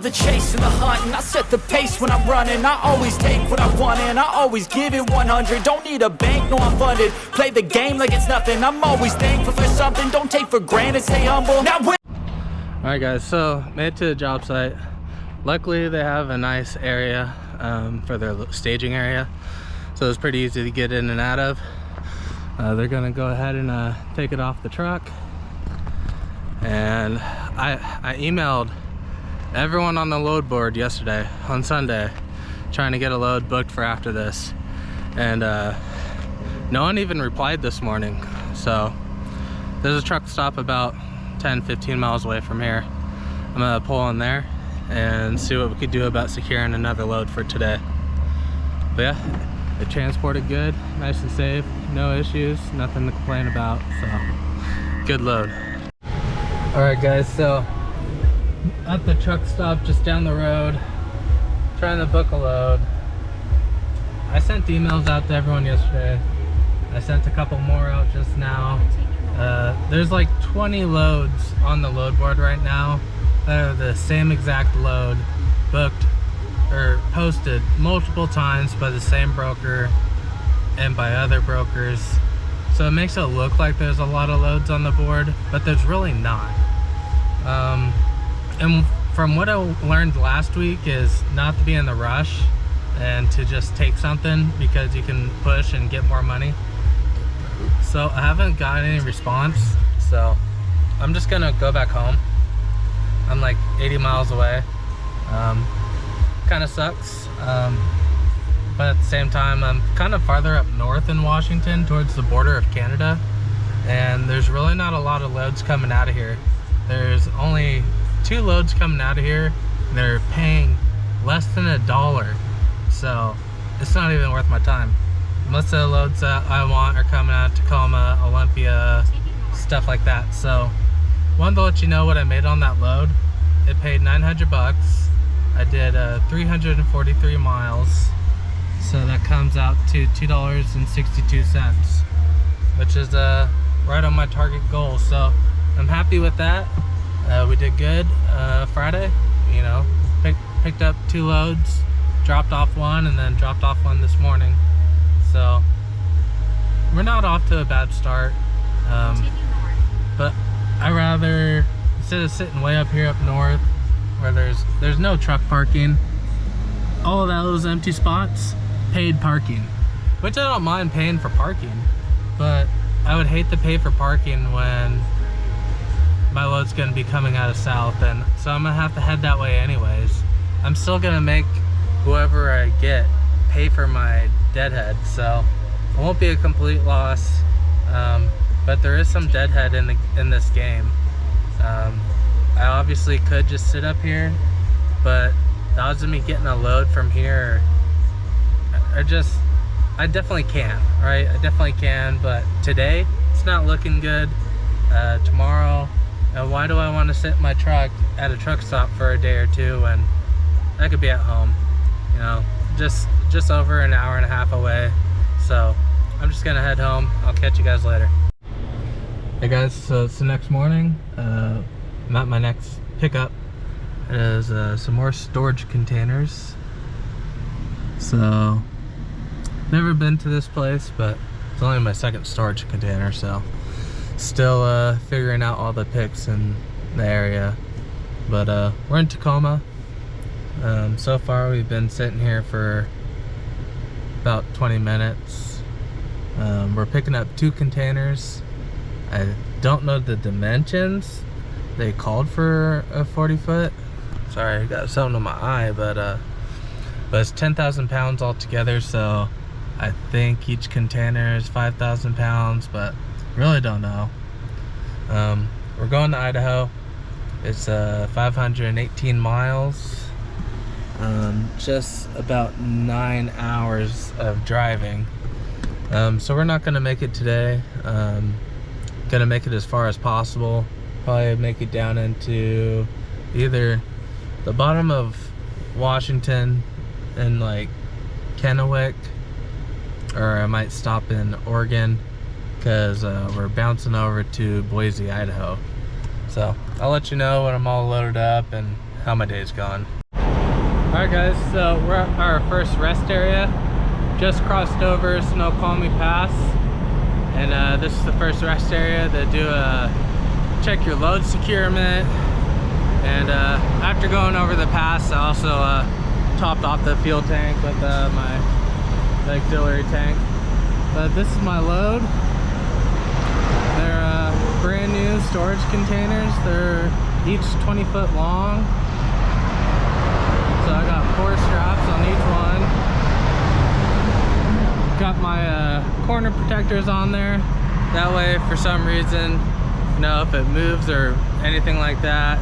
the chase and the hunt, and I set the pace when I'm running. I always take what I want and I always give it 100. Don't need a bank, no I'm funded. Play the game like it's nothing. I'm always thankful for something. Don't take for granted, stay humble. Now alright guys, so made it to the job site. Luckily they have a nice area for their staging area, so it's pretty easy to get in and out of. They're gonna go ahead and take it off the truck, and I emailed everyone on the load board yesterday on Sunday trying to get a load booked for after this, and no one even replied this morning. So there's a truck stop about 10-15 miles away from here. I'm gonna pull in there and see what we could do about securing another load for today. But yeah, it transported good, nice and safe, no issues, nothing to complain about, so good load. All right guys, so at the truck stop just down the road, trying to book a load. I sent emails out to everyone yesterday. I sent a couple more out just now. There's like 20 loads on the load board right now that are the same exact load, booked or posted multiple times by the same broker and by other brokers. So it makes it look like there's a lot of loads on the board, but there's really not. And from what I learned last week is not to be in the rush and to just take something because you can push and get more money. So I haven't got any response, so I'm just gonna go back home. I'm like 80 miles away. Kind of sucks, but at the same time I'm kind of farther up north in Washington towards the border of Canada, and there's really not a lot of loads coming out of here. There's only 2 loads coming out of here. They're paying less than $1, so it's not even worth my time. Most of the loads that I want are coming out of Tacoma, Olympia, stuff like that. So wanted to let you know what I made on that load. It paid 900 bucks. I did 343 miles, so that comes out to $2.62, which is right on my target goal. So I'm happy with that. We did good Friday, you know, picked up 2 loads, dropped off 1, and then dropped off 1 this morning. So we're not off to a bad start, but I rather, instead of sitting way up here up north where there's no truck parking, all of those empty spots, paid parking, which I don't mind paying for parking, but I would hate to pay for parking when my load's going to be coming out of south, and so I'm gonna have to head that way anyways. I'm still gonna make whoever I get pay for my deadhead, so it won't be a complete loss, but there is some deadhead in this game. I obviously could just sit up here, but the odds of me getting a load from here are just, I definitely can, right? I definitely can, but today it's not looking good. Tomorrow, why do I want to sit in my truck at a truck stop for a day or two when I could be at home, you know, just over an hour and a half away. So I'm just gonna head home. I'll catch you guys later. Hey guys, so it's the next morning. I'm at my next pickup. It is some more storage containers. So never been to this place, but it's only my second storage container, so still figuring out all the picks in the area. But we're in Tacoma. So far we've been sitting here for about 20 minutes. We're picking up 2 containers. I don't know the dimensions. They called for a 40-foot. Sorry, I got something on my eye, but it's 10,000 pounds altogether, so I think each container is 5,000 pounds, but really don't know. We're going to Idaho. It's 518 miles. Just about 9 hours of driving. So we're not gonna make it today. Gonna make it as far as possible. Probably make it down into either the bottom of Washington and like Kennewick, or I might stop in Oregon, because we're bouncing over to Boise, Idaho. So I'll let you know when I'm all loaded up and how my day's going. Alright guys, so we're at our first rest area. Just crossed over Snoqualmie Pass, and this is the first rest area. They do check your load securement, and after going over the pass, I also topped off the fuel tank with my auxiliary tank. But this is my load. They're brand new storage containers. They're each 20 foot long. So I got 4 straps on each one. Got my corner protectors on there. That way, for some reason, you know, if it moves or anything like that,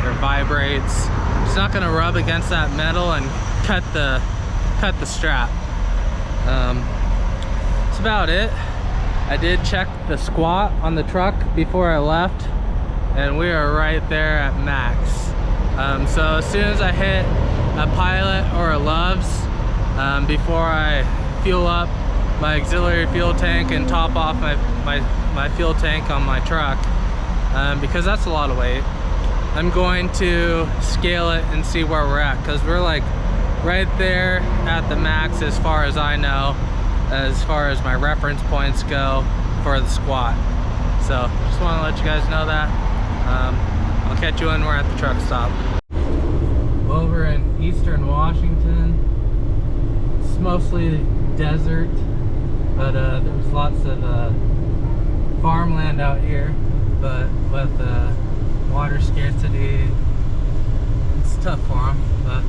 or vibrates, it's not gonna rub against that metal and cut the strap. That's about it. I did check the squat on the truck before I left, and we are right there at max. So as soon as I hit a Pilot or a Loves, before I fuel up my auxiliary fuel tank and top off my fuel tank on my truck, because that's a lot of weight, I'm going to scale it and see where we're at, because we're like right there at the max as far as I know, as far as my reference points go for the squat. So just want to let you guys know that. I'll catch you when we're at the truck stop. Over in eastern Washington, it's mostly desert, but there's lots of farmland out here, but with water scarcity, it's tough for them. But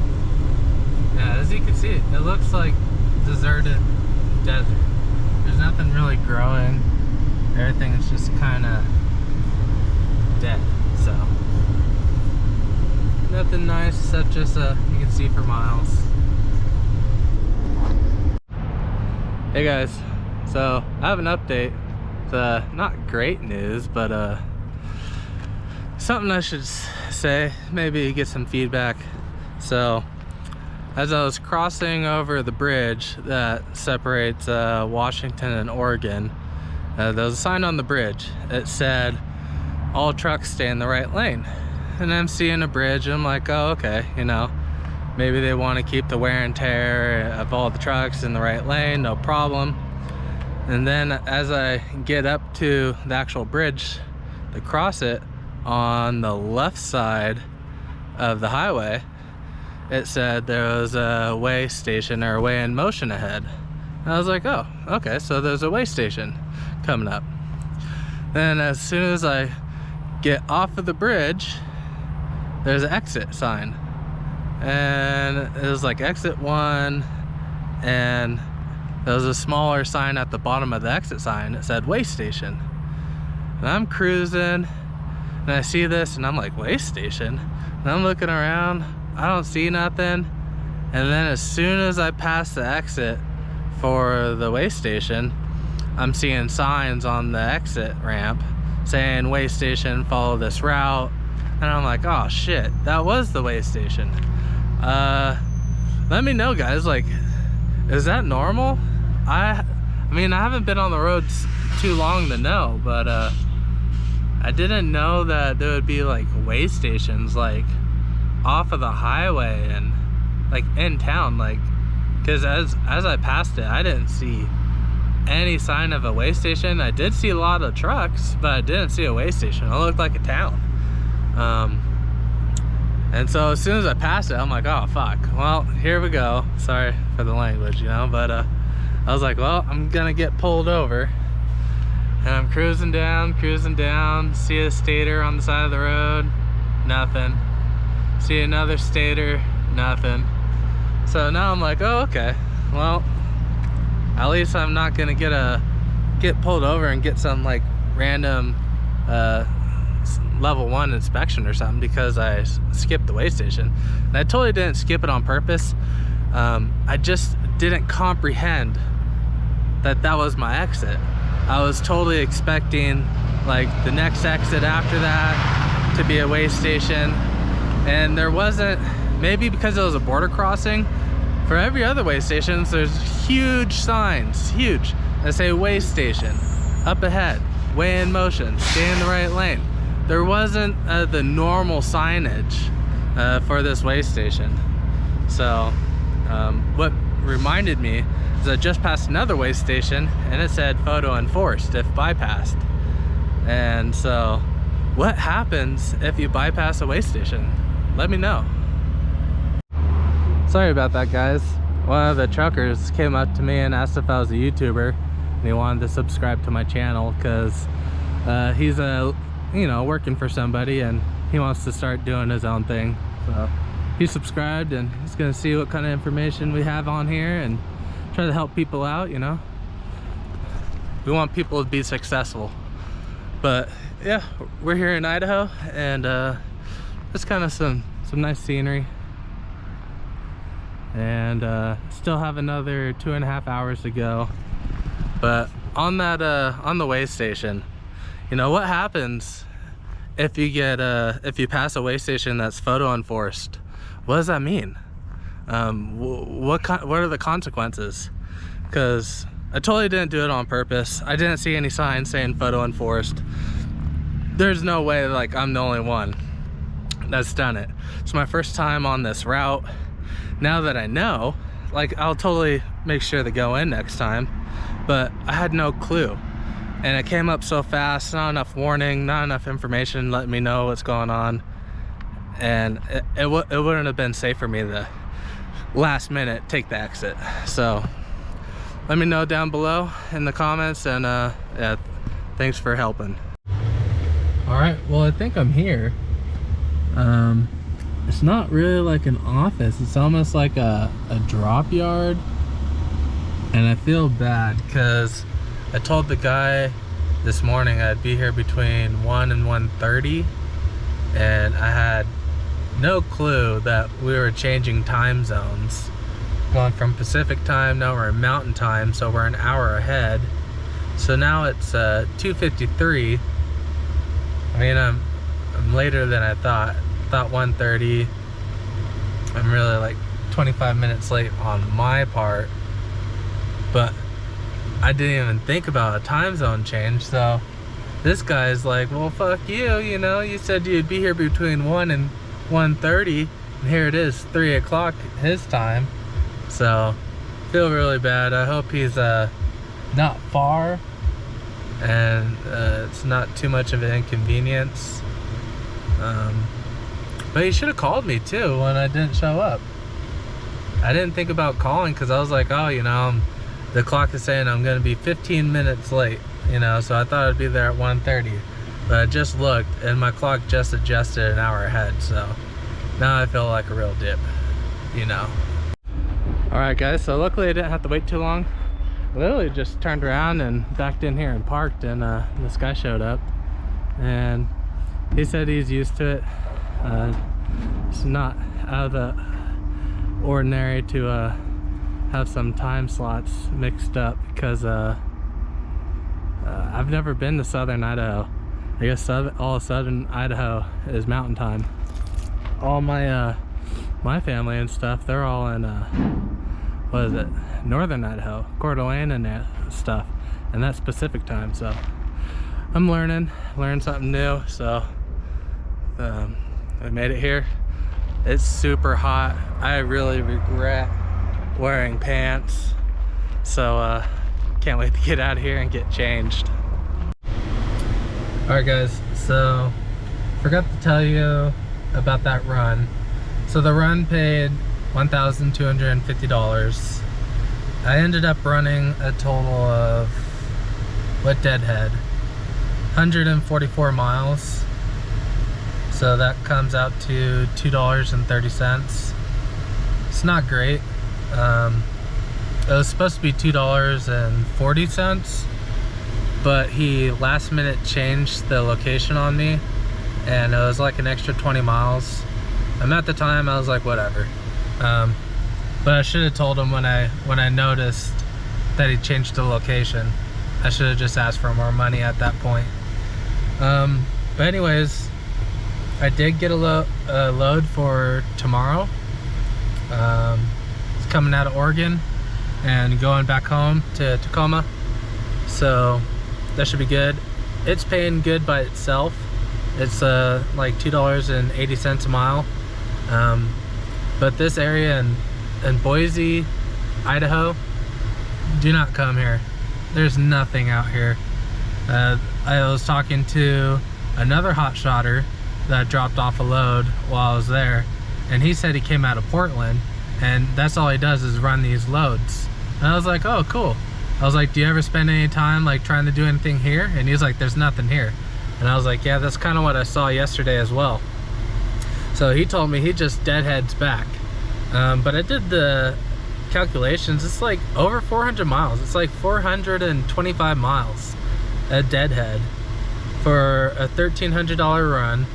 yeah, as you can see, it looks like deserted desert. There's nothing really growing. Everything is just kind of dead. So nothing nice except just you can see for miles. Hey guys, so I have an update. It's not great news, but something I should say, maybe get some feedback. So as I was crossing over the bridge that separates Washington and Oregon, there was a sign on the bridge. It said, "All trucks stay in the right lane." And I'm seeing a bridge and I'm like, oh, okay, you know, maybe they want to keep the wear and tear of all the trucks in the right lane, no problem. And then as I get up to the actual bridge to cross it, on the left side of the highway, it said there was a weigh station or a weigh in motion ahead. And I was like, oh, okay, so there's a weigh station coming up. Then as soon as I get off of the bridge, there's an exit sign, and it was like exit 1, and there was a smaller sign at the bottom of the exit sign that said weigh station. And I'm cruising and I see this and I'm like, weigh station? And I'm looking around, I don't see nothing. And then as soon as I pass the exit for the weigh station, I'm seeing signs on the exit ramp saying weigh station, follow this route. And I'm like, oh shit, that was the weigh station. Let me know, guys, like, is that normal? I mean, I haven't been on the roads too long to know, but I didn't know that there would be like weigh stations like off of the highway and like in town, like, because as I passed it, I didn't see any sign of a weigh station. I did see a lot of trucks, but I didn't see a weigh station. It looked like a town. And so as soon as I passed it, I'm like, oh fuck, well, here we go. Sorry for the language, you know, but I was like, well, I'm gonna get pulled over. And I'm cruising down, see a stator on the side of the road, nothing. See another stator, nothing. So now I'm like, oh, okay, well, at least I'm not gonna get pulled over and get some like random level 1 inspection or something because I skipped the weigh station. And I totally didn't skip it on purpose. I just didn't comprehend that that was my exit. I was totally expecting like the next exit after that to be a weigh station, and there wasn't. Maybe because it was a border crossing. For every other weigh stations, there's huge signs, huge, that say weigh station, up ahead, weigh in motion, stay in the right lane. There wasn't the normal signage for this weigh station. So what reminded me is I just passed another weigh station and it said photo enforced if bypassed. And so what happens if you bypass a weigh station? Let me know. Sorry about that, guys. One of the truckers came up to me and asked if I was a YouTuber and he wanted to subscribe to my channel because he's working for somebody and he wants to start doing his own thing. So he subscribed and he's gonna see what kind of information we have on here and try to help people out, you know. We want people to be successful. But yeah, we're here in Idaho and it's kind of some nice scenery. And still have another 2.5 hours to go. But on that on the weigh station, you know what happens if you get if you pass a weigh station that's photo enforced? What does that mean? What are the consequences? Because I totally didn't do it on purpose. I didn't see any signs saying photo enforced. There's no way like I'm the only one that's done it. It's my first time on this route. Now that I know, like, I'll totally make sure to go in next time, but I had no clue. And it came up so fast, not enough warning, not enough information letting me know what's going on. And it wouldn't have been safe for me to last minute take the exit. So let me know down below in the comments, and yeah, thanks for helping. All right, well, I think I'm here. It's not really like an office, it's almost like a drop yard. And I feel bad because I told the guy this morning I'd be here between 1 and 1:30, and I had no clue that we were changing time zones, going from Pacific time, now we're in Mountain time, so we're an hour ahead. So now it's 2:53. I mean, I'm later than I thought 1:30. I'm really like 25 minutes late on my part, but I didn't even think about a time zone change. So this guy's like, well, fuck you, you know, you said you'd be here between 1 and 1:30, and here it is 3 o'clock his time. So feel really bad. I hope he's not far and it's not too much of an inconvenience. But he should have called me too when I didn't show up. I didn't think about calling because I was like, oh, you know, the clock is saying I'm gonna be 15 minutes late, you know, so I thought I'd be there at 1:30. But I just looked and my clock just adjusted an hour ahead, so now I feel like a real dip, you know. All right, guys, so luckily I didn't have to wait too long. I literally just turned around and backed in here and parked, and this guy showed up and he said he's used to it. It's not out of the ordinary to have some time slots mixed up because I've never been to southern Idaho. I guess all of southern Idaho is mountain time. All my my family and stuff, they're all in what is it, northern Idaho, Coeur d'Alene and stuff, and that's Pacific time. So I'm learning something new. So I made it here. It's super hot. I really regret wearing pants, so can't wait to get out of here and get changed. All right, guys, so forgot to tell you about that run. So the run paid $1,250. I ended up running a total of, what deadhead, 144 miles. So that comes out to $2.30. It's not great. It was supposed to be $2.40, but he last minute changed the location on me, and it was like an extra 20 miles. At the time I was like, whatever. But I should have told him when I noticed that he changed the location. I should have just asked for more money at that point. But anyways, I did get a load for tomorrow. It's coming out of Oregon and going back home to Tacoma, so that should be good. It's paying good by itself. It's like $2.80 a mile. But this area in Boise, Idaho, do not come here. There's nothing out here. I was talking to another hotshotter that dropped off a load while I was there, and he said he came out of Portland, and that's all he does is run these loads. And I was like, oh, cool. I was like, do you ever spend any time like trying to do anything here? And he's like, there's nothing here. And I was like, yeah, that's kind of what I saw yesterday as well. So he told me he just deadheads back. But I did the calculations. It's like over 400 miles. It's like 425 miles a deadhead for a $1,300 run.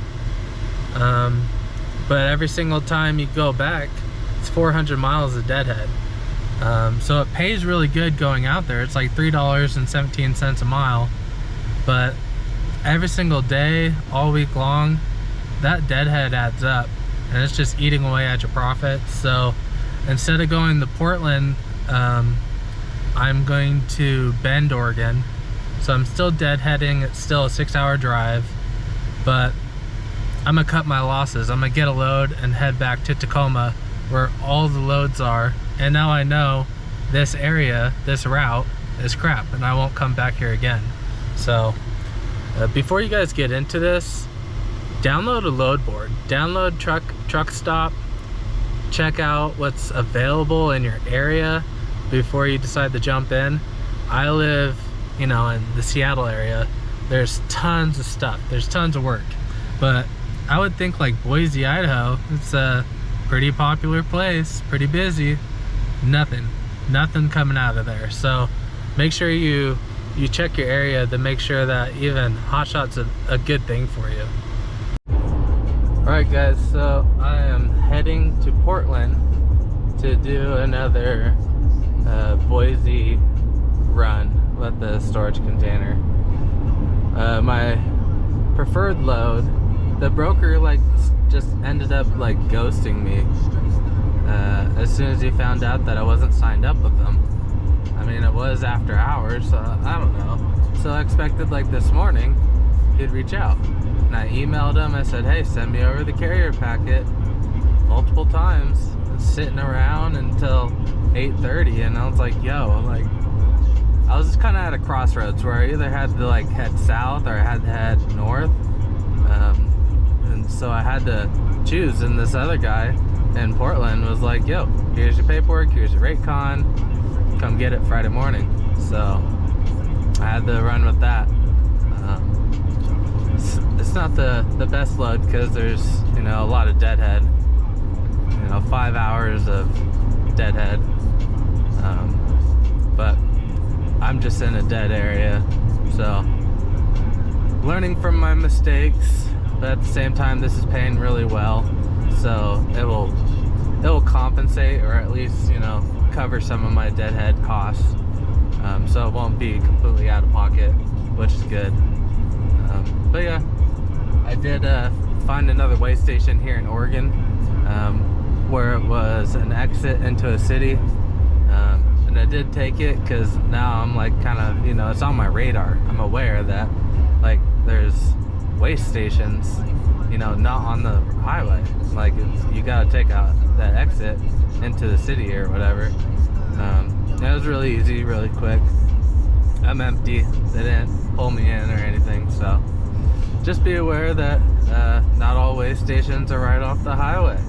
But every single time you go back, it's 400 miles a deadhead. So it pays really good going out there. It's like $3.17 a mile. But every single day, all week long, that deadhead adds up, and it's just eating away at your profits. So instead of going to Portland, I'm going to Bend, Oregon. So I'm still deadheading. It's still a 6-hour drive, but I'm gonna cut my losses. I'm gonna get a load and head back to Tacoma where all the loads are. And now I know this area, this route is crap, and I won't come back here again. So before you guys get into this, download a load board, download truck stop, check out what's available in your area before you decide to jump in. I live, you know, in the Seattle area. There's tons of stuff, there's tons of work, but I would think like Boise, Idaho, it's a pretty popular place, pretty busy. Nothing coming out of there. So make sure you check your area to make sure that even Hotshot's a good thing for you. Alright guys, so I am heading to Portland to do another Boise run with the storage container. My preferred load, the broker like just ended up like ghosting me as soon as he found out that I wasn't signed up with them. I mean, it was after hours, so I don't know. So I expected like this morning he'd reach out. And I emailed him, I said, hey, send me over the carrier packet multiple times. It's sitting around until 8:30, and I was like, yo, like, I was just kind of at a crossroads where I either had to like head south or I had to head north. And so I had to choose, and this other guy in Portland was like, yo, here's your paperwork, here's your rate con, come get it Friday morning. So I had to run with that. It's not the best load because there's, you know, a lot of deadhead, you know, 5 hours of deadhead, but I'm just in a dead area, so learning from my mistakes, but at the same time this is paying really well, so it will compensate, or at least, you know, cover some of my deadhead costs, so it won't be completely out of pocket, which is good. But yeah, I did find another way station here in Oregon, where it was an exit into a city, and I did take it because now I'm like kind of, you know, it's on my radar. I'm aware that like there's way stations, you know, not on the highway. Like you gotta take out that exit into the city or whatever. It was really easy, really quick. I'm empty. They didn't pull me in or anything, so just be aware that not all way stations are right off the highway.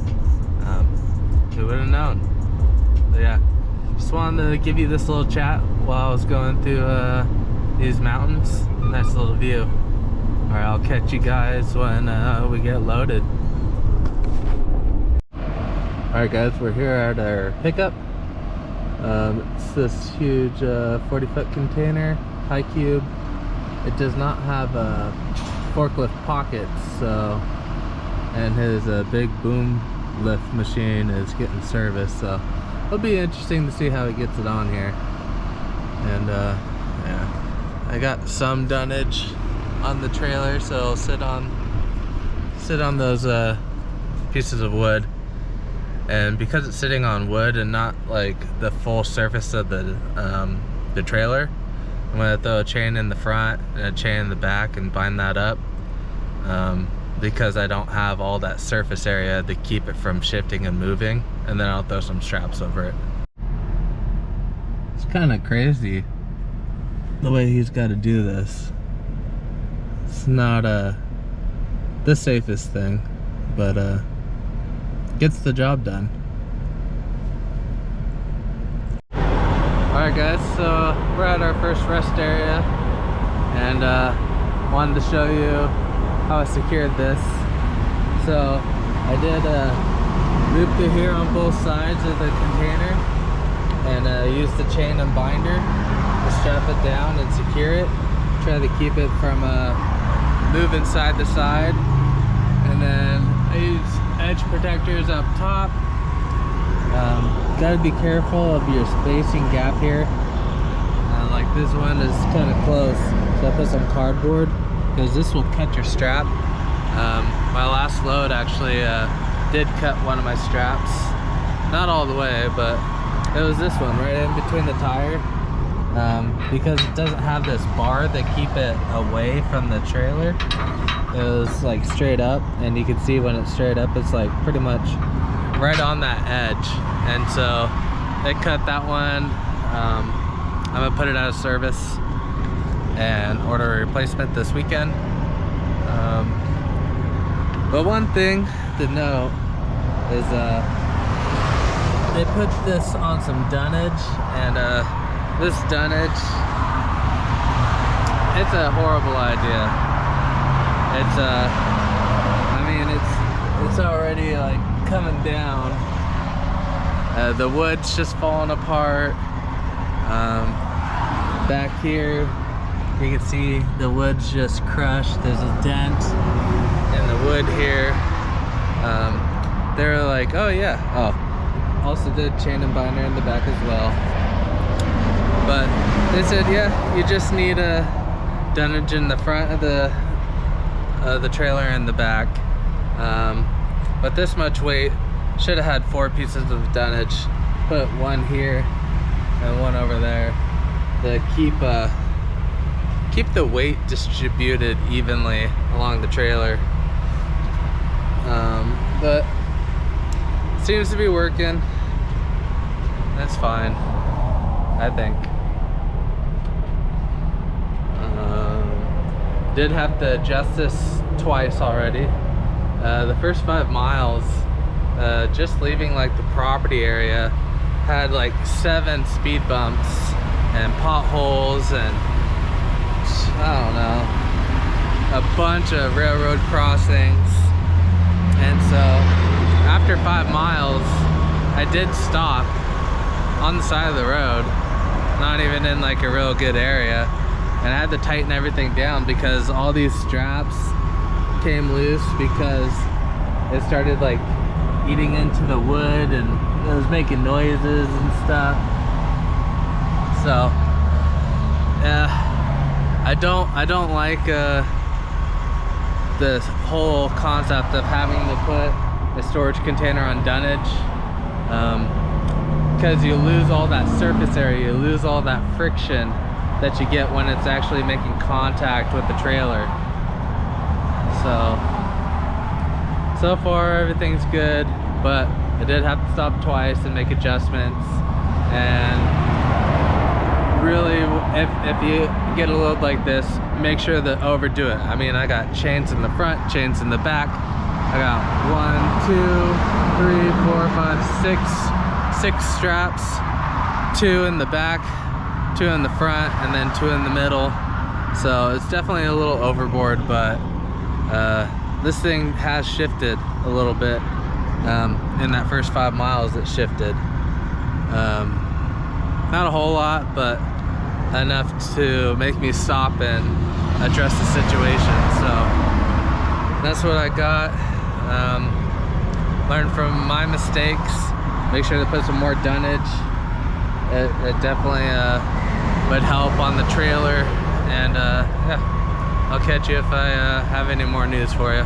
Who would have known? But yeah, just wanted to give you this little chat while I was going through these mountains. Nice little view. Alright, I'll catch you guys when we get loaded. Alright guys, we're here at our pickup. It's this huge 40-foot container, high cube. It does not have forklift pockets, so, and his big boom lift machine is getting serviced, so it'll be interesting to see how he gets it on here. And yeah, I got some dunnage on the trailer, so I'll sit on those pieces of wood. And because it's sitting on wood and not like the full surface of the trailer, I'm gonna throw a chain in the front and a chain in the back and bind that up. because I don't have all that surface area to keep it from shifting and moving, and then I'll throw some straps over it. It's kind of crazy the way he's got to do this. It's not the safest thing, but gets the job done. Alright guys, so we're at our first rest area, and wanted to show you how I secured this. So I did loop through here on both sides of the container, and used the chain and binder to strap it down and secure it. Try to keep it from moving side to side. And then I use edge protectors up top. Gotta be careful of your spacing gap here. Like this one is kind of close, so I put some cardboard because this will cut your strap. My last load actually did cut one of my straps. Not all the way, but it was this one right in between the tire. Because it doesn't have this bar to keep it away from the trailer. It was like straight up, and you can see when it's straight up, it's like pretty much right on that edge. And so it cut that one. I'm gonna put it out of service and order a replacement this weekend. But one thing to note is they put this on some dunnage, and this dunnage, it's a horrible idea. It's I mean, it's already like coming down. The wood's just falling apart. Back here, you can see the wood's just crushed. There's a dent in the wood here. They're like, oh yeah, oh, also did chain and binder in the back as well. But they said, yeah, you just need a dunnage in the front of the trailer and the back. But this much weight, should have had 4 pieces of dunnage. Put one here and one over there to keep the weight distributed evenly along the trailer. But seems to be working. That's fine, I think. Did have to adjust this twice already. The first 5 miles, just leaving like the property area, had like 7 speed bumps and potholes and I don't know, a bunch of railroad crossings. And so after 5 miles, I did stop on the side of the road, not even in like a real good area. And I had to tighten everything down because all these straps came loose because it started like eating into the wood and it was making noises and stuff. So I don't like the whole concept of having to put a storage container on dunnage, because you lose all that surface area, you lose all that friction that you get when it's actually making contact with the trailer. So far everything's good, but I did have to stop twice and make adjustments. And really, if you get a load like this, make sure to overdo it. I mean, I got chains in the front, chains in the back. I got 1, 2, 3, 4, 5, 6 straps, 2 in the back, 2 in the front, and then 2 in the middle. So it's definitely a little overboard, but this thing has shifted a little bit. In that first 5 miles it shifted. Not a whole lot, but enough to make me stop and address the situation. So that's what I got. Learn from my mistakes. Make sure to put some more dunnage. It definitely would help on the trailer. And yeah, I'll catch you if I have any more news for you.